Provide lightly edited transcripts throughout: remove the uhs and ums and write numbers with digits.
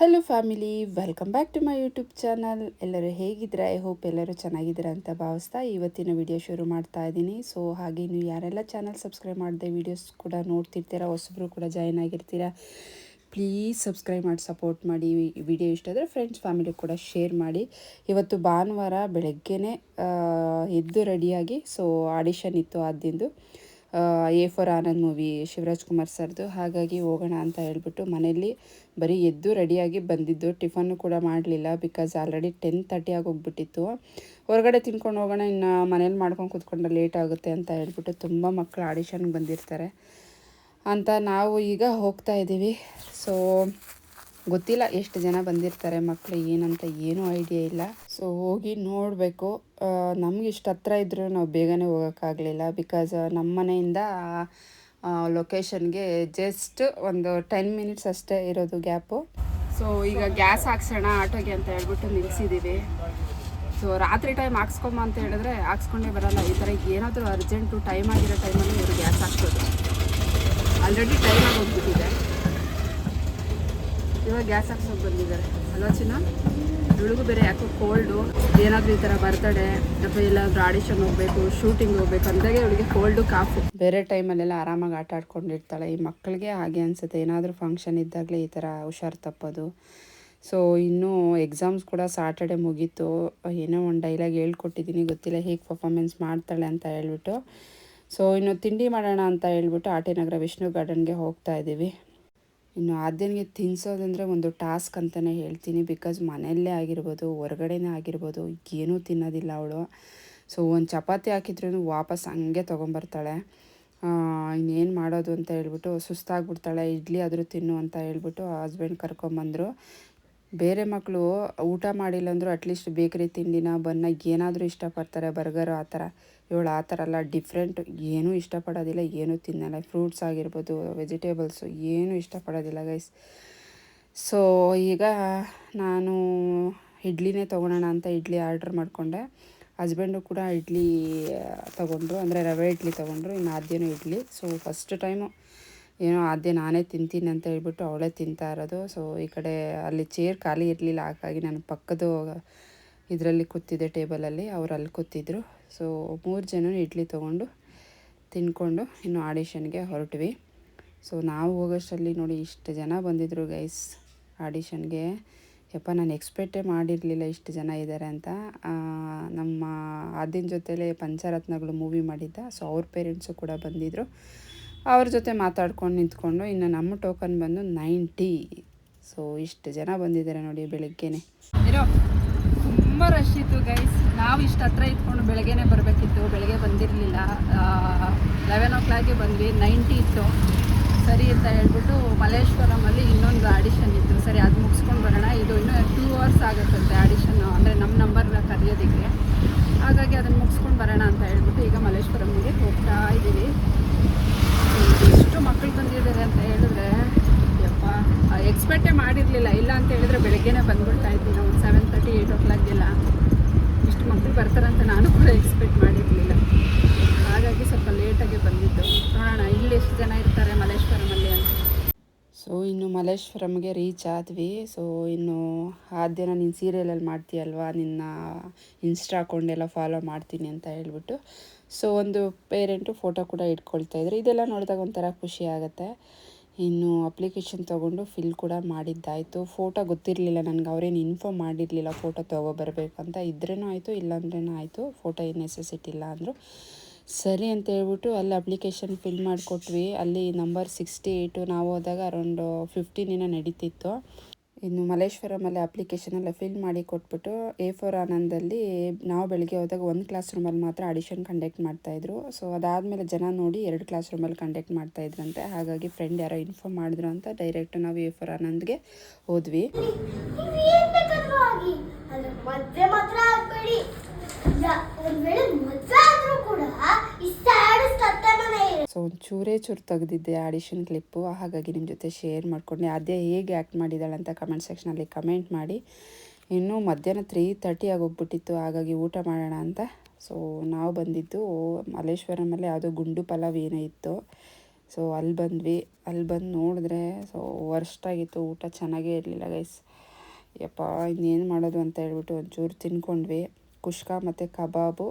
Hello family, welcome back to my YouTube channel. ಎಲ್ಲರೂ ಹೇಗಿದ್ದೀರಾ? I hope ಎಲ್ಲರೂ ಚೆನ್ನಾಗಿದ್ದೀರಾ ಅಂತ ಭಾವಿಸ್ತಾ ಇವತ್ತಿನ ವಿಡಿಯೋ ಶುರು ಮಾಡ್ತಾ ಇದ್ದೀನಿ. ಸೊ ಹಾಗೆ ನೀವು ಯಾರೆಲ್ಲ ಚಾನಲ್ ಸಬ್ಸ್ಕ್ರೈಬ್ ಮಾಡಿದೆ ವೀಡಿಯೋಸ್ ಕೂಡ ನೋಡ್ತಿರ್ತೀರಾ, ಹೊಸಬ್ರು ಕೂಡ ಜಾಯ್ನ್ ಆಗಿರ್ತೀರಾ, ಪ್ಲೀಸ್ ಸಬ್ಸ್ಕ್ರೈಬ್ ಮಾಡಿ ಸಪೋರ್ಟ್ ಮಾಡಿ. ವಿಡಿಯೋ ಇಷ್ಟ ಆದರೆ ಫ್ರೆಂಡ್ಸ್ ಫ್ಯಾಮಿಲಿ ಕೂಡ ಶೇರ್ ಮಾಡಿ. ಇವತ್ತು ಭಾನುವಾರ ಬೆಳಗ್ಗೆನೇ ಎದ್ದು ರೆಡಿಯಾಗಿ ಸೊ ಆಡಿಷನ್ ಇತ್ತು ಆದ್ದಿಂದು a for Anand movie Shivaraj Kumar ಸರ್ದು. ಹಾಗಾಗಿ ಹೋಗೋಣ ಅಂತ ಹೇಳ್ಬಿಟ್ಟು ಮನೆಯಲ್ಲಿ ಬರೀ ಎದ್ದು ರೆಡಿಯಾಗಿ ಬಂದಿದ್ದು. ಟಿಫನ್ನು ಕೂಡ ಮಾಡಲಿಲ್ಲ, ಬಿಕಾಸ್ ಆಲ್ರೆಡಿ 10:30 ಆಗೋಗ್ಬಿಟ್ಟಿತ್ತು. ಹೊರಗಡೆ ತಿನ್ಕೊಂಡು ಹೋಗೋಣ, ಇನ್ನು ಮನೇಲಿ ಮಾಡ್ಕೊಂಡು ಕೂತ್ಕೊಂಡ್ರೆ ಲೇಟ್ ಆಗುತ್ತೆ ಅಂತ ಹೇಳ್ಬಿಟ್ಟು ತುಂಬ ಮಕ್ಕಳು ಆಡಿಷನ್ಗೆ ಬಂದಿರ್ತಾರೆ ಅಂತ ನಾವು ಈಗ ಹೋಗ್ತಾ ಇದ್ದೀವಿ. ಸೊ ಗೊತ್ತಿಲ್ಲ ಎಷ್ಟು ಜನ ಬಂದಿರ್ತಾರೆ ಮಕ್ಕಳು ಏನಂತ ಏನೂ ಐಡಿಯಾ ಇಲ್ಲ. ಸೊ ಹೋಗಿ ನೋಡಬೇಕು. ನಮ್ಗೆ ಇಷ್ಟು ಹತ್ರ ಇದ್ದರೂ ನಾವು ಬೇಗನೆ ಹೋಗೋಕ್ಕಾಗಲಿಲ್ಲ, ಬಿಕಾಸ್ ನಮ್ಮ ಮನೆಯಿಂದ ಲೊಕೇಶನ್ಗೆ ಜಸ್ಟ್ ಒಂದು 10 ಮಿನಿಟ್ಸ್ ಅಷ್ಟೇ ಇರೋದು ಗ್ಯಾಪು. ಸೊ ಈಗ ಗ್ಯಾಸ್ ಹಾಕ್ಸೋಣ ಆಟೋಗೆ ಅಂತ ಹೇಳ್ಬಿಟ್ಟು ನಿಲ್ಲಿಸಿದ್ದೀವಿ. ಸೊ ರಾತ್ರಿ ಟೈಮ್ ಹಾಕ್ಸ್ಕೊಂಬ ಅಂತ ಹೇಳಿದ್ರೆ ಹಾಕ್ಸ್ಕೊಂಡೇ ಬರಲ್ಲ. ಈ ಥರ ಏನಾದರೂ ಅರ್ಜೆಂಟು ಟೈಮ್ ಆಗಿರೋ ಟೈಮಲ್ಲಿ ಇವರು ಗ್ಯಾಸ್ ಹಾಕ್ಸೋದು. ಆಲ್ರೆಡಿ ಟೈಮ್ ಆಗೋಗ್ಬಿಟ್ಟಿದೆ, ಇವಾಗ ಗ್ಯಾಸ್ ಹಾಕ್ಸೋಕೆ ಬಂದಿದ್ದಾರೆ ಅಲ್ವಾ ಚಿನ್ನ? ಇವಳಿಗೂ ಬೇರೆ ಯಾಕೋ ಕೋಲ್ಡು. ಏನಾದರೂ ಈ ಥರ ಬರ್ತಡೆ ಅಥವಾ ಎಲ್ಲಾದರೂ ಆಡಿಷನ್ ಹೋಗಬೇಕು, ಶೂಟಿಂಗ್ ಹೋಗ್ಬೇಕು ಅಂದಾಗೆ ಇವಳಿಗೆ ಕೋಲ್ಡು ಕಾಫು. ಬೇರೆ ಟೈಮಲ್ಲೆಲ್ಲ ಆರಾಮಾಗಿ ಆಟ ಆಡ್ಕೊಂಡಿರ್ತಾಳೆ. ಈ ಮಕ್ಕಳಿಗೆ ಹಾಗೆ ಅನಿಸುತ್ತೆ, ಏನಾದರೂ ಫಂಕ್ಷನ್ ಇದ್ದಾಗಲೇ ಈ ಥರ ಹುಷಾರು ತಪ್ಪೋದು. ಸೊ ಇನ್ನೂ ಎಕ್ಸಾಮ್ಸ್ ಕೂಡ ಸಾಟರ್ಡೆ ಮುಗೀತು. ಏನೋ ಒಂದು ಡೈಲಾಗ್ ಹೇಳ್ಕೊಟ್ಟಿದ್ದೀನಿ, ಗೊತ್ತಿಲ್ಲ ಹೇಗೆ ಪರ್ಫಾರ್ಮೆನ್ಸ್ ಮಾಡ್ತಾಳೆ ಅಂತ ಹೇಳ್ಬಿಟ್ಟು. ಸೊ ಇನ್ನು ತಿಂಡಿ ಮಾಡೋಣ ಅಂತ ಹೇಳ್ಬಿಟ್ಟು ಆಟೆನಗರ ವಿಷ್ಣು ಗಾರ್ಡನ್ಗೆ ಹೋಗ್ತಾ ಇದ್ದೀವಿ. ಇನ್ನು ಆದ್ಯನಿಗೆ ತಿನ್ನಿಸೋದಂದರೆ ಒಂದು ಟಾಸ್ಕ್ ಅಂತಲೇ ಹೇಳ್ತೀನಿ, ಬಿಕಾಸ್ ಮನೆಯಲ್ಲೇ ಆಗಿರ್ಬೋದು ಹೊರಗಡೆನೇ ಆಗಿರ್ಬೋದು ಏನೂ ತಿನ್ನೋದಿಲ್ಲ ಅವಳು. ಸೊ ಒಂದು ಚಪಾತಿ ಹಾಕಿದ್ರೂ ವಾಪಸ್ ಹಂಗೆ ತೊಗೊಂಬರ್ತಾಳೆ. ಇನ್ನೇನು ಮಾಡೋದು ಅಂತ ಹೇಳ್ಬಿಟ್ಟು ಸುಸ್ತಾಗ್ಬಿಡ್ತಾಳೆ. ಇಡ್ಲಿ ಆದರೂ ತಿನ್ನು ಅಂತ ಹೇಳ್ಬಿಟ್ಟು ಹಸ್ಬೆಂಡ್ ಕರ್ಕೊಂಬಂದರು. ಬೇರೆ ಮಕ್ಕಳು ಊಟ ಮಾಡಿಲ್ಲ ಅಂದರೂ ಅಟ್ಲೀಸ್ಟ್ ಬೇಕ್ರಿ ತಿಂಡಿನ ಬನ್ನ ಏನಾದರೂ ಇಷ್ಟಪಡ್ತಾರೆ, ಬರ್ಗರು ಆ ಥರ. ಇವಳು ಆ ಥರ ಎಲ್ಲ ಡಿಫ್ರೆಂಟು, ಏನೂ ಇಷ್ಟಪಡೋದಿಲ್ಲ, ಏನೂ ತಿನ್ನಲ್ಲ. ಫ್ರೂಟ್ಸ್ ಆಗಿರ್ಬೋದು, ವೆಜಿಟೇಬಲ್ಸು ಏನೂ ಇಷ್ಟಪಡೋದಿಲ್ಲ ಗೈಸ್. ಸೊ ಈಗ ನಾನು ಇಡ್ಲಿನೇ ತೊಗೊಳೋಣ ಅಂತ ಇಡ್ಲಿ ಆರ್ಡ್ರ್ ಮಾಡಿಕೊಂಡೆ. ಹಸ್ಬೆಂಡು ಕೂಡ ಇಡ್ಲಿ ತೊಗೊಂಡ್ರು, ಅಂದರೆ ರವೆ ಇಡ್ಲಿ ತೊಗೊಂಡ್ರು. ಇನ್ನು ಆದ್ಯನೂ ಇಡ್ಲಿ. ಸೊ ಫಸ್ಟ್ ಟೈಮು ಏನೋ ಆದ್ಯ ನಾನೇ ತಿಂತೀನಿ ಅಂತ ಹೇಳ್ಬಿಟ್ಟು ಅವಳೇ ತಿಂತಾ ಇರೋದು. ಸೊ ಈ ಕಡೆ ಅಲ್ಲಿ ಚೇರ್ ಖಾಲಿ ಇರಲಿಲ್ಲ, ಹಾಗಾಗಿ ನಾನು ಪಕ್ಕದ ಇದರಲ್ಲಿ ಕೂತಿದ್ದೆ ಟೇಬಲಲ್ಲಿ, ಅವ್ರು ಅಲ್ಲಿ ಕೂತಿದ್ರು. ಸೊ 3 ಜನ ಇಡ್ಲಿ ತೊಗೊಂಡು ತಿನ್ಕೊಂಡು ಇನ್ನು ಆಡಿಷನ್ಗೆ ಹೊರಟ್ವಿ. ಸೊ ನಾವು ಹೋಗೋಷ್ಟರಲ್ಲಿ ನೋಡಿ ಇಷ್ಟು ಜನ ಬಂದಿದ್ದರು ಗೈಸ್ ಆಡಿಷನ್ಗೆ. ಯಪ್ಪ, ನಾನು ಎಕ್ಸ್ಪೆಕ್ಟೇ ಮಾಡಿರಲಿಲ್ಲ ಇಷ್ಟು ಜನ ಇದ್ದಾರೆ ಅಂತ. ನಮ್ಮ ಆದ್ಯನ ಜೊತೆಲೇ ಪಂಚರತ್ನಗಳು ಮೂವಿ ಮಾಡಿದ್ದ, ಸೊ ಅವ್ರ ಪೇರೆಂಟ್ಸು ಕೂಡ ಬಂದಿದ್ದರು. ಅವ್ರ ಜೊತೆ ಮಾತಾಡ್ಕೊಂಡು ನಿಂತ್ಕೊಂಡು ಇನ್ನು ನಮ್ಮ ಟೋಕನ್ ಬಂದು 90. ಸೊ ಇಷ್ಟು ಜನ ಬಂದಿದ್ದಾರೆ ನೋಡಿ ಬೆಳಗ್ಗೆನೆ. ಇರೋ ತುಂಬ ರಶ್ ಇತ್ತು ಗೈಸ್. ನಾವು ಇಷ್ಟು ಹತ್ರ ಇಟ್ಕೊಂಡು ಬೆಳಗ್ಗೆನೇ ಬರಬೇಕಿತ್ತು, ಬೆಳಗ್ಗೆ ಬಂದಿರಲಿಲ್ಲ. 11 o'clock ಬಂದ್ವಿ. 90 ಇತ್ತು. ಸರಿ ಅಂತ ಹೇಳ್ಬಿಟ್ಟು ಮಲ್ಲೇಶ್ವರಮಲ್ಲಿ ಇನ್ನೊಂದು ಆಡಿಷನ್ ಇತ್ತು. ಸರಿ ಅದು ಮುಗಿಸ್ಕೊಂಡು ಬರೋಣ, ಇದು ಇನ್ನೂ 2 hours ಆಗುತ್ತಂತೆ ಆಡಿಷನ್ನು, ಅಂದರೆ ನಮ್ಮ ನಂಬರ್ ಕರೆಯೋದಕ್ಕೆ. ಹಾಗಾಗಿ ಅದನ್ನು ಮುಗಿಸ್ಕೊಂಡು ಬರೋಣ ಅಂತ ಹೇಳ್ಬಿಟ್ಟು ಈಗ ಮಲ್ಲೇಶ್ವರಮ್ಗೆ ಹೋಗ್ತಾ ಇದ್ದೀವಿ. ಎಷ್ಟು ಮಕ್ಕಳು ಬಂದಿದ್ದಾರೆ ಅಂತ ಹೇಳಿದ್ರೆ ಯಪ್ಪ, ಎಕ್ಸ್ಪೆಕ್ಟೇ ಮಾಡಿರಲಿಲ್ಲ. ಇಲ್ಲ ಅಂತ ಹೇಳಿದ್ರೆ ಬೆಳಗ್ಗೆನೇ ಬಂದ್ಬಿಡ್ತಾ ಇದ್ದೀನಿ ನಾವು 7:30 8 o'clock ಇಷ್ಟು ಮಕ್ಕಳು ಬರ್ತಾರಂತ ನಾನು ಕೂಡ ಎಕ್ಸ್ಪೆಕ್ಟ್ ಮಾಡಿರಲಿಲ್ಲ. ಹಾಗಾಗಿ ಸ್ವಲ್ಪ ಲೇಟಾಗಿ ಬಂದಿದ್ದು. ನೋಡೋಣ ಇಲ್ಲಿ ಎಷ್ಟು ಜನ ಇರ್ತಾರೆ ಮಲ್ಲೇಶ್ವರಮಲ್ಲಿ ಅಂತ. ಸೊ ಇನ್ನು ಮಲ್ಲೇಶ್ವರಮ್ಗೆ ರೀಚ್ ಆದ್ವಿ. ಸೊ ಇನ್ನು ಆದ್ಯನ ನೀನು ಸೀರಿಯಲಲ್ಲಿ ಮಾಡ್ತೀಯಲ್ವಾ, ನಿನ್ನ ಇನ್ಸ್ಟಾ ಅಕೌಂಟೆಲ್ಲ ಫಾಲೋ ಮಾಡ್ತೀನಿ ಅಂತ ಹೇಳ್ಬಿಟ್ಟು ಸೊ ಒಂದು ಪೇರೆಂಟು ಫೋಟೋ ಕೂಡ ಇಟ್ಕೊಳ್ತಾಯಿದ್ರು. ಇದೆಲ್ಲ ನೋಡಿದಾಗ ಒಂಥರ ಖುಷಿ ಆಗುತ್ತೆ. ಇನ್ನು ಅಪ್ಲಿಕೇಶನ್ ತೊಗೊಂಡು ಫಿಲ್ ಕೂಡ ಮಾಡಿದ್ದಾಯಿತು. ಫೋಟೋ ಗೊತ್ತಿರಲಿಲ್ಲ ನನಗೆ, ಅವರೇನು ಇನ್ಫಾರ್ಮ್ ಮಾಡಿರಲಿಲ್ಲ ಫೋಟೋ ತೊಗೊಬರ್ಬೇಕಂತ. ಇದ್ರೇನೂ ಆಯಿತು, ಇಲ್ಲಾಂದ್ರೇನೂ ಆಯಿತು, ಫೋಟೋ ಏನು ನೆಸೆಸಿಟಿ ಇಲ್ಲ ಅಂದರು. ಸರಿ ಅಂತ ಹೇಳ್ಬಿಟ್ಟು ಅಲ್ಲಿ ಅಪ್ಲಿಕೇಶನ್ ಫಿಲ್ ಮಾಡಿಕೊಟ್ವಿ. ಅಲ್ಲಿ ನಂಬರ್ 68, ನಾವು ಹೋದಾಗ ಅರೌಂಡ್ 15 ನಡೀತಿತ್ತು. ಇನ್ನು ಮಲ್ಲೇಶ್ವರಮಲ್ಲಿ ಅಪ್ಲಿಕೇಶನೆಲ್ಲ ಫಿಲ್ ಮಾಡಿ ಕೊಟ್ಬಿಟ್ಟು ಎ ಫಾರ್ ಆನಂದಲ್ಲಿ ನಾವು ಬೆಳಗ್ಗೆ ಹೋದಾಗ ಒಂದು ಕ್ಲಾಸ್ ರೂಮಲ್ಲಿ ಮಾತ್ರ ಆಡಿಷನ್ ಕಂಡಕ್ಟ್ ಮಾಡ್ತಾಯಿದ್ರು. ಸೊ ಅದಾದಮೇಲೆ ಜನ ನೋಡಿ 2 ಕ್ಲಾಸ್ ರೂಮಲ್ಲಿ ಕಂಡಕ್ಟ್ ಮಾಡ್ತಾಯಿದ್ರಂತೆ. ಹಾಗಾಗಿ ಫ್ರೆಂಡ್ ಯಾರೋ ಇನ್ಫಾರ್ಮ್ ಮಾಡಿದ್ರು ಅಂತ ಡೈರೆಕ್ಟ್ ನಾವು ಎ ಫಾರ್ ಆನಂದ್ಗೆ ಹೋದ್ವಿ. ಸೊ ಒಂದು ಚೂರು ತೆಗೆದಿದ್ದೆ ಆಡಿಷನ್ ಕ್ಲಿಪ್ಪು, ಹಾಗಾಗಿ ನಿಮ್ಮ ಜೊತೆ ಶೇರ್ ಮಾಡಿಕೊಂಡೆ. ಅದೇ ಹೇಗೆ ಆ್ಯಕ್ಟ್ ಮಾಡಿದ್ದಾಳೆ ಅಂತ ಕಮೆಂಟ್ ಸೆಕ್ಷನಲ್ಲಿ ಕಮೆಂಟ್ ಮಾಡಿ. ಇನ್ನೂ ಮಧ್ಯಾಹ್ನ 3:30 ಆಗೋಗ್ಬಿಟ್ಟಿತ್ತು, ಹಾಗಾಗಿ ಊಟ ಮಾಡೋಣ ಅಂತ ಸೊ ನಾವು ಬಂದಿದ್ದು ಮಲ್ಲೇಶ್ವರಮಲ್ಲಿ ಯಾವುದೋ ಗುಂಡು ಪಲಾವ್ ಏನೋ ಇತ್ತು. ಸೊ ಅಲ್ಲಿ ಬಂದ್ವಿ. ಅಲ್ಲಿ ಬಂದು ನೋಡಿದ್ರೆ ಸೊ ವರ್ಸ್ಟ್ ಆಗಿತ್ತು, ಊಟ ಚೆನ್ನಾಗೇ ಇರಲಿಲ್ಲ ಗೈಸ್. ಯಪ್ಪ ಇನ್ನೇನು ಮಾಡೋದು ಅಂತ ಹೇಳ್ಬಿಟ್ಟು ಒಂಚೂರು ತಿನ್ಕೊಂಡ್ವಿ. ಕುಷ್ಕ ಮತ್ತು ಕಬಾಬು,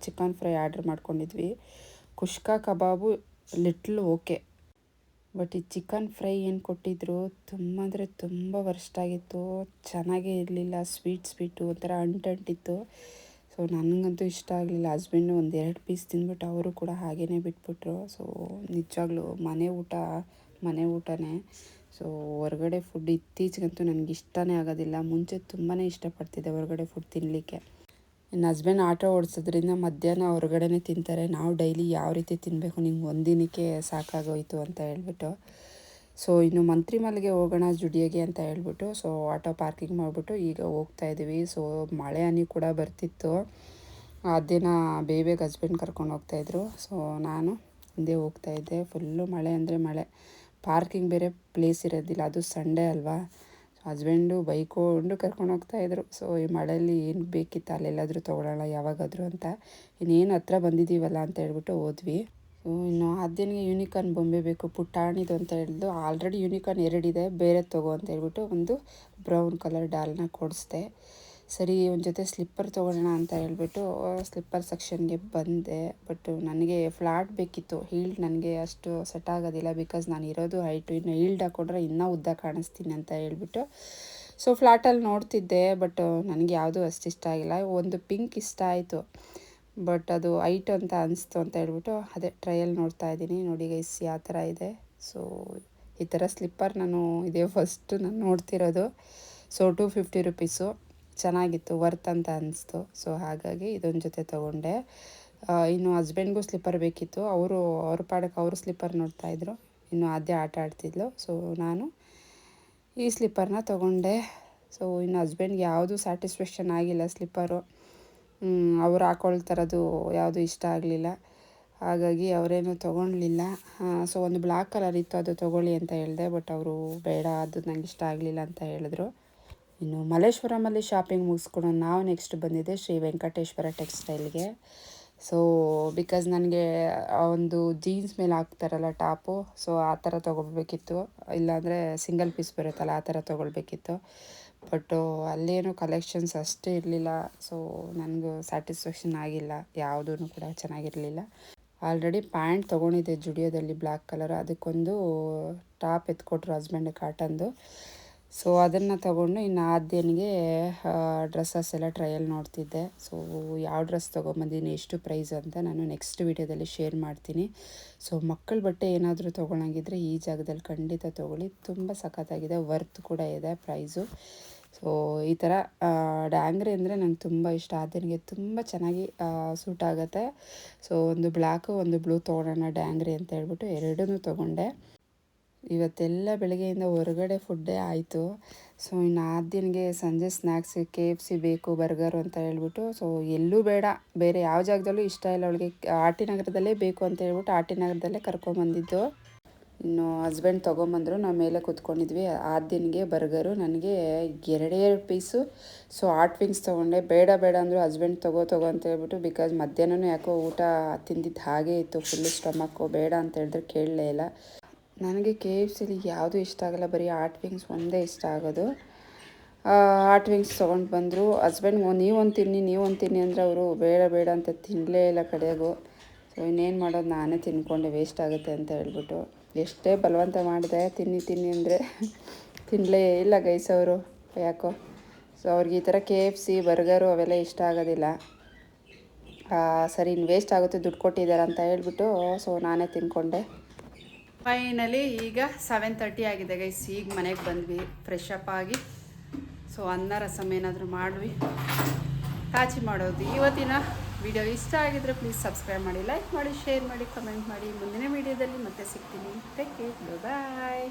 ಚಿಕನ್ ಫ್ರೈ ಆರ್ಡ್ರ್ ಮಾಡ್ಕೊಂಡಿದ್ವಿ. ಕುಷ್ಕ ಕಬಾಬು ಲಿಟ್ಲ್ ಓಕೆ, ಬಟ್ ಈ ಚಿಕನ್ ಫ್ರೈ ಏನು ಕೊಟ್ಟಿದ್ರು ತುಂಬ ಅಂದರೆ ತುಂಬ ವರ್ಸ್ಟ್ ಆಗಿತ್ತು. ಚೆನ್ನಾಗೇ ಇರಲಿಲ್ಲ, ಸ್ವೀಟು ಒಂಥರ ಅಂಟಿತ್ತು. ಸೊ ನನಗಂತೂ ಇಷ್ಟ ಆಗಲಿಲ್ಲ. ಹಸ್ಬೆಂಡು ಒಂದು 2 ಪೀಸ್ ತಿಂದ್ಬಿಟ್ಟು ಅವರು ಕೂಡ ಹಾಗೇ ಬಿಟ್ಬಿಟ್ರು. ಸೊ ನಿಜವಾಗ್ಲೂ ಮನೆ ಊಟನೇ. ಸೊ ಹೊರಗಡೆ ಫುಡ್ ಇತ್ತೀಚೆಗಂತೂ ನನಗೆ ಇಷ್ಟನೇ ಆಗೋದಿಲ್ಲ. ಮುಂಚೆ ತುಂಬಾ ಇಷ್ಟಪಡ್ತಿದ್ದೆ ಹೊರಗಡೆ ಫುಡ್ ತಿನ್ನಲಿಕ್ಕೆ. ನನ್ನ ಹಸ್ಬೆಂಡ್ ಆಟೋ ಓಡಿಸೋದ್ರಿಂದ ಮಧ್ಯಾಹ್ನ ಹೊರಗಡೆನೇ ತಿಂತಾರೆ. ನಾವು ಡೈಲಿ ಯಾವ ರೀತಿ ತಿನ್ನಬೇಕು, ನಿಮ್ಗೆ ಒಂದಿನಕ್ಕೆ ಸಾಕಾಗೋಯ್ತು ಅಂತ ಹೇಳ್ಬಿಟ್ಟು. ಸೊ ಇನ್ನು ಮಂತ್ರಿಮಲ್ಗೆ ಹೋಗೋಣ ಜುಡಿಯೋಗೆ ಅಂತ ಹೇಳ್ಬಿಟ್ಟು ಸೊ ಆಟೋ ಪಾರ್ಕಿಂಗ್ ಮಾಡಿಬಿಟ್ಟು ಈಗ ಹೋಗ್ತಾಯಿದ್ದೀವಿ. ಸೊ ಮಳೆ ಹನಿ ಕೂಡ ಬರ್ತಿತ್ತು. ಆ ದಿನ ಬೇಗ ಹಸ್ಬೆಂಡ್ ಕರ್ಕೊಂಡು ಹೋಗ್ತಾಯಿದ್ರು. ಸೊ ನಾನು ಹಿಂದೆ ಹೋಗ್ತಾಯಿದ್ದೆ. ಫುಲ್ಲು ಮಳೆ ಅಂದರೆ ಮಳೆ. ಪಾರ್ಕಿಂಗ್ ಬೇರೆ ಪ್ಲೇಸ್ ಇರೋದಿಲ್ಲ, ಅದು ಸಂಡೇ ಅಲ್ವಾ. ಹಸ್ಬೆಂಡು ಬೈಕೊಂಡು ಕರ್ಕೊಂಡು ಹೋಗ್ತಾಯಿದ್ರು. ಸೊ ಈ ಮಳೆಯಲ್ಲಿ ಏನು ಬೇಕಿತ್ತು ಅಲ್ಲೆಲ್ಲಾದರೂ ತೊಗೊಳ್ಳೋಣ ಯಾವಾಗಾದರೂ ಅಂತ. ಇನ್ನೇನು ಹತ್ರ ಬಂದಿದ್ದೀವಲ್ಲ ಅಂತ ಹೇಳ್ಬಿಟ್ಟು ಹೋದ್ವಿ. ಸೊ ಇನ್ನು ಆದ್ಯನಿಗೆ ಯೂನಿಕಾರ್ನ್ ಬೊಂಬೆ ಬೇಕು, ಪುಟ್ಟಾಣಿದು ಅಂತ ಹೇಳಿದ್ದು. ಆಲ್ರೆಡಿ ಯೂನಿಕಾರ್ನ್ 2 ಇದೆ, ಬೇರೆ ತೊಗೋ ಅಂತ ಹೇಳ್ಬಿಟ್ಟು ಒಂದು ಬ್ರೌನ್ ಕಲರ್ ಡಾಲ್ನ ಕೊಡಿಸ್ದೆ. ಸರಿ ಒಂದು ಜೊತೆ ಸ್ಲಿಪ್ಪರ್ ತೊಗೊಳ್ಳೋಣ ಅಂತ ಹೇಳ್ಬಿಟ್ಟು ಸ್ಲಿಪ್ಪರ್ ಸೆಕ್ಷನ್ಗೆ ಬಂದೆ. ಬಟ್ ನನಗೆ ಫ್ಲಾಟ್ ಬೇಕಿತ್ತು. ಹೀಲ್ಡ್ ನನಗೆ ಅಷ್ಟು ಸೆಟ್ ಆಗೋದಿಲ್ಲ, ಬಿಕಾಸ್ ನಾನು ಇರೋದು ಹೈಟು. ಇನ್ನು ಹೀಲ್ಡ್ ಹಾಕ್ಕೊಂಡ್ರೆ ಇನ್ನೂ ಉದ್ದ ಕಾಣಿಸ್ತೀನಿ ಅಂತ ಹೇಳ್ಬಿಟ್ಟು ಸೊ ಫ್ಲಾಟಲ್ಲಿ ನೋಡ್ತಿದ್ದೆ. ಬಟ್ ನನಗೆ ಯಾವುದೂ ಅಷ್ಟು ಇಷ್ಟ ಆಗಿಲ್ಲ. ಒಂದು ಪಿಂಕ್ ಇಷ್ಟ ಆಯಿತು, ಬಟ್ ಅದು ಹೈಟ್ ಅಂತ ಅನಿಸ್ತು ಅಂತ ಹೇಳ್ಬಿಟ್ಟು ಅದೇ ಟ್ರಯಲ್ ನೋಡ್ತಾ ಇದ್ದೀನಿ. ನೋಡಿ ಗೈಸ್ ಯಾವ ಥರ ಇದೆ. ಸೊ ಈ ಥರ ಸ್ಲಿಪ್ಪರ್ ನಾನು ಇದೇ ಫಸ್ಟ್ ನಾನು ನೋಡ್ತಿರೋದು. ಸೊ 250 ರುಪೀಸು, ಚೆನ್ನಾಗಿತ್ತು, ವರ್ತ್ ಅಂತ ಅನಿಸ್ತು. ಸೊ ಹಾಗಾಗಿ ಇದೊಂದು ಜೊತೆ ತೊಗೊಂಡೆ. ಇನ್ನು ಹಸ್ಬೆಂಡ್ಗೂ ಸ್ಲಿಪ್ಪರ್ ಬೇಕಿತ್ತು. ಅವ್ರ ಪಾಡಕ್ಕೆ ಅವರು ಸ್ಲಿಪ್ಪರ್ ನೋಡ್ತಾಯಿದ್ರು. ಇನ್ನು ಆದ್ಯ ಆಟ ಆಡ್ತಿದ್ಲು. ಸೊ ನಾನು ಈ ಸ್ಲಿಪ್ಪರ್ನ ತೊಗೊಂಡೆ. ಸೊ ಇನ್ನು ಹಸ್ಬೆಂಡ್ಗೆ ಯಾವುದೂ ಸ್ಯಾಟಿಸ್ಫ್ಯಾಕ್ಷನ್ ಆಗಿಲ್ಲ ಸ್ಲಿಪ್ಪರು. ಅವ್ರು ಹಾಕೊಳ್ತಾರದು ಯಾವುದು ಇಷ್ಟ ಆಗಲಿಲ್ಲ, ಹಾಗಾಗಿ ಅವರೇನು ತೊಗೊಳ್ಲಿಲ್ಲ. ಸೊ ಒಂದು ಬ್ಲ್ಯಾಕ್ ಕಲರ್ ಇತ್ತು, ಅದು ತೊಗೊಳ್ಳಿ ಅಂತ ಹೇಳಿದೆ. ಬಟ್ ಅವರು ಬೇಡ, ಅದು ನಂಗೆ ಇಷ್ಟ ಆಗಲಿಲ್ಲ ಅಂತ ಹೇಳಿದ್ರು. ಇನ್ನು ಮಲ್ಲೇಶ್ವರಮಲ್ಲಿ ಶಾಪಿಂಗ್ ಮುಗಿಸ್ಕೊಂಡು ನಾವು ನೆಕ್ಸ್ಟ್ ಬಂದಿದ್ದೆ ಶ್ರೀ ವೆಂಕಟೇಶ್ವರ ಟೆಕ್ಸ್ಟೈಲ್ಗೆ. ಸೊ ಬಿಕಾಸ್ ನನಗೆ ಒಂದು ಜೀನ್ಸ್ ಮೇಲೆ ಹಾಕ್ತಾರಲ್ಲ ಟಾಪು, ಸೊ ಆ ಥರ ತೊಗೊಳ್ಬೇಕಿತ್ತು. ಇಲ್ಲಾಂದರೆ ಸಿಂಗಲ್ ಪೀಸ್ ಬರುತ್ತಲ್ಲ ಆ ಥರ ತೊಗೊಳ್ಬೇಕಿತ್ತು. ಬಟ್ಟು ಅಲ್ಲೇನು ಕಲೆಕ್ಷನ್ಸ್ ಅಷ್ಟೇ ಇರಲಿಲ್ಲ. ಸೊ ನನಗೂ ಸ್ಯಾಟಿಸ್ಫ್ಯಾಕ್ಷನ್ ಆಗಿಲ್ಲ, ಯಾವುದೂ ಕೂಡ ಚೆನ್ನಾಗಿರಲಿಲ್ಲ. ಆಲ್ರೆಡಿ ಪ್ಯಾಂಟ್ ತೊಗೊಂಡಿದ್ದೆ ಜುಡಿಯೋದಲ್ಲಿ ಬ್ಲ್ಯಾಕ್ ಕಲರ್, ಅದಕ್ಕೊಂದು ಟಾಪ್ ಎತ್ಕೊಟ್ರು ಹಸ್ಬೆಂಡ್ ಕಾಟನ್ದು. ಸೊ ಅದನ್ನು ತೊಗೊಂಡು ಇನ್ನು ಆದ್ಯನಿಗೆ ಡ್ರೆಸ್ಸಸ್ ಎಲ್ಲ ಟ್ರಯಲ್ ನೋಡ್ತಿದ್ದೆ. ಸೊ ಯಾವ ಡ್ರೆಸ್ ತೊಗೊಂಬಂದಿನಿ, ಎಷ್ಟು ಪ್ರೈಸ್ ಅಂತ ನಾನು ನೆಕ್ಸ್ಟ್ ವೀಡಿಯೋದಲ್ಲಿ ಶೇರ್ ಮಾಡ್ತೀನಿ. ಸೊ ಮಕ್ಕಳ ಬಟ್ಟೆ ಏನಾದರೂ ತೊಗೊಳಂಗಿದ್ರೆ ಈ ಜಾಗದಲ್ಲಿ ಖಂಡಿತ ತೊಗೊಳ್ಳಿ, ತುಂಬ ಸಖತ್ತಾಗಿದೆ, ವರ್ತ್ ಕೂಡ ಇದೆ ಪ್ರೈಸು. ಸೊ ಈ ಥರ ಡ್ಯಾಂಗ್ರಿ ಅಂದರೆ ನಂಗೆ ತುಂಬ ಇಷ್ಟ. ಆದ್ಯನಿಗೆ ತುಂಬ ಚೆನ್ನಾಗಿ ಸೂಟ್ ಆಗುತ್ತೆ. ಸೊ ಒಂದು ಬ್ಲ್ಯಾಕು ಒಂದು ಬ್ಲೂ ತೊಗೊಳೋಣ ಡ್ಯಾಂಗ್ರಿ ಅಂತ ಹೇಳ್ಬಿಟ್ಟು 2 ತೊಗೊಂಡೆ. ಇವತ್ತೆಲ್ಲ ಬೆಳಗ್ಗೆಯಿಂದ ಹೊರಗಡೆ ಫುಡ್ಡೇ ಆಯಿತು. ಸೊ ಇನ್ನು ಆದ್ಯನಿಗೆ ಸಂಜೆ ಸ್ನ್ಯಾಕ್ಸ್ KFC ಬೇಕು, ಬರ್ಗರು ಅಂತ ಹೇಳ್ಬಿಟ್ಟು ಸೊ ಎಲ್ಲೂ ಬೇಡ, ಬೇರೆ ಯಾವ ಜಾಗದಲ್ಲೂ ಇಷ್ಟ ಇಲ್ಲ ಅವಳಿಗೆ, RT ನಗರದಲ್ಲೇ ಬೇಕು ಅಂತ ಹೇಳ್ಬಿಟ್ಟು RT ನಗರದಲ್ಲೇ ಕರ್ಕೊಂಬಂದಿದ್ದು. ಇನ್ನು ಹಸ್ಬೆಂಡ್ ತೊಗೊಂಬಂದರು, ನಾವು ಮೇಲೆ ಕೂತ್ಕೊಂಡಿದ್ವಿ. ಆದ್ಯನಿಗೆ ಬರ್ಗರು, ನನಗೆ 2 ಪೀಸು ಸೊ ಹಾಟ್ ವಿಂಗ್ಸ್ ತೊಗೊಂಡೆ. ಬೇಡ ಅಂದರು ಹಸ್ಬೆಂಡ್ ತೊಗೋ ಅಂತ ಹೇಳ್ಬಿಟ್ಟು, ಬಿಕಾಸ್ ಮಧ್ಯಾಹ್ನವೂ ಯಾಕೋ ಊಟ ತಿಂದಿದ್ದು ಹಾಗೇ ಇತ್ತು, ಫುಲ್ಲು ಸ್ಟಮಕ್ಕು. ಬೇಡ ಅಂತ ಹೇಳಿದ್ರೆ ಕೇಳಲೇ ಇಲ್ಲ. ನನಗೆ KFCಲಿ ಯಾವುದೂ ಇಷ್ಟ ಆಗಲ್ಲ, ಬರೀ ಹಾಟ್ ವಿಂಗ್ಸ್ ಒಂದೇ ಇಷ್ಟ ಆಗೋದು. ಹಾಟ್ ವಿಂಗ್ಸ್ ತೊಗೊಂಡು ಬಂದರು. ಹಸ್ಬೆಂಡ್ ನೀವೊಂದು ತಿನ್ನಿ ಅಂದರೆ ಅವರು ಬೇಡ ಅಂತ ತಿನ್ನಲೇ ಇಲ್ಲ ಕಡೆಗೂ. ಸೊ ಇನ್ನೇನು ಮಾಡೋದು, ನಾನೇ ತಿನ್ಕೊಂಡೆ, ವೇಸ್ಟ್ ಆಗುತ್ತೆ ಅಂತ ಹೇಳ್ಬಿಟ್ಟು. ಎಷ್ಟೇ ಬಲವಂತ ಮಾಡಿದೆ ತಿನ್ನಿ ಅಂದರೆ ತಿನ್ನಲೇ ಇಲ್ಲ ಗೈಸ್ ಅವರು ಯಾಕೋ. ಸೊ ಅವ್ರಿಗೆ ಈ ಥರ KFC ಬರ್ಗರು ಅವೆಲ್ಲ ಇಷ್ಟ ಆಗೋದಿಲ್ಲ. ಸರಿ ಇನ್ನು ವೇಸ್ಟ್ ಆಗುತ್ತೆ, ದುಡ್ಡು ಕೊಟ್ಟಿದ್ದಾರೆ ಅಂತ ಹೇಳ್ಬಿಟ್ಟು ಸೊ ನಾನೇ ತಿನ್ಕೊಂಡೆ. ಫೈನಲಿ ಈಗ 7:30 ಆಗಿದೆ ಗೈಸ್. ಈಗ ಮನೆಗೆ ಬಂದ್ವಿ, ಫ್ರೆಶ್ ಅಪ್ ಆಗಿ. ಸೊ ಅನ್ನ ರಸಮ್ ಏನಾದರೂ ಮಾಡ್ವಿ, ಕಾಚಿ ಮಾಡೋದು. ಇವತ್ತಿನ ವಿಡಿಯೋ ಇಷ್ಟ ಆಗಿದ್ರೆ ಪ್ಲೀಸ್ ಸಬ್ಸ್ಕ್ರೈಬ್ ಮಾಡಿ, ಲೈಕ್ ಮಾಡಿ, ಶೇರ್ ಮಾಡಿ, ಕಮೆಂಟ್ ಮಾಡಿ. ಮುಂದಿನ ವಿಡಿಯೋದಲ್ಲಿ ಮತ್ತೆ ಸಿಗ್ತೀನಿ. ಟೇಕ್ ಕೇರ್, ಬಾಯ್.